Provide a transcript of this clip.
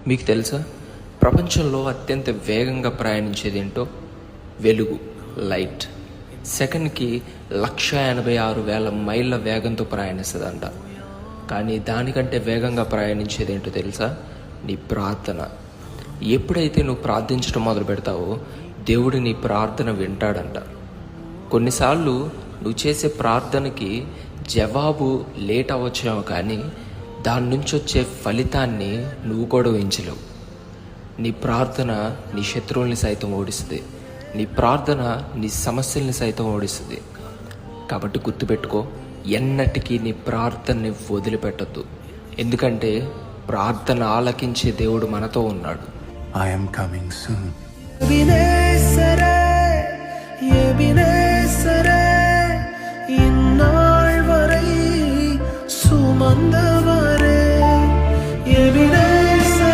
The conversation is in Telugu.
మీకు తెలుసా, ప్రపంచంలో అత్యంత వేగంగా ప్రయాణించేది ఏంటో? వెలుగు, లైట్. సెకండ్కి 186,000 మైళ్ళ వేగంతో ప్రయాణిస్తుందంట. కానీ దానికంటే వేగంగా ప్రయాణించేది ఏంటో తెలుసా? నీ ప్రార్థన. ఎప్పుడైతే నువ్వు ప్రార్థించడం మొదలు పెడతావో దేవుడు నీ ప్రార్థన వింటాడంట. కొన్నిసార్లు నువ్వు చేసే ప్రార్థనకి జవాబు లేట్ అవ్వచ్చేమో, కానీ దాని నుంచి వచ్చే ఫలితాన్ని నువ్వు కూడా ఊహించలేవు. నీ ప్రార్థన నీ శత్రువుల్ని సైతం ఓడిస్తుంది. నీ ప్రార్థన నీ సమస్యల్ని సైతం ఓడిస్తుంది. కాబట్టి గుర్తుపెట్టుకో, ఎన్నటికీ నీ ప్రార్థనని వదిలిపెట్టద్దు. ఎందుకంటే ప్రార్థన ఆలకించే దేవుడు మనతో ఉన్నాడు. I am coming soon. இந்நாள் வரை சுமந்த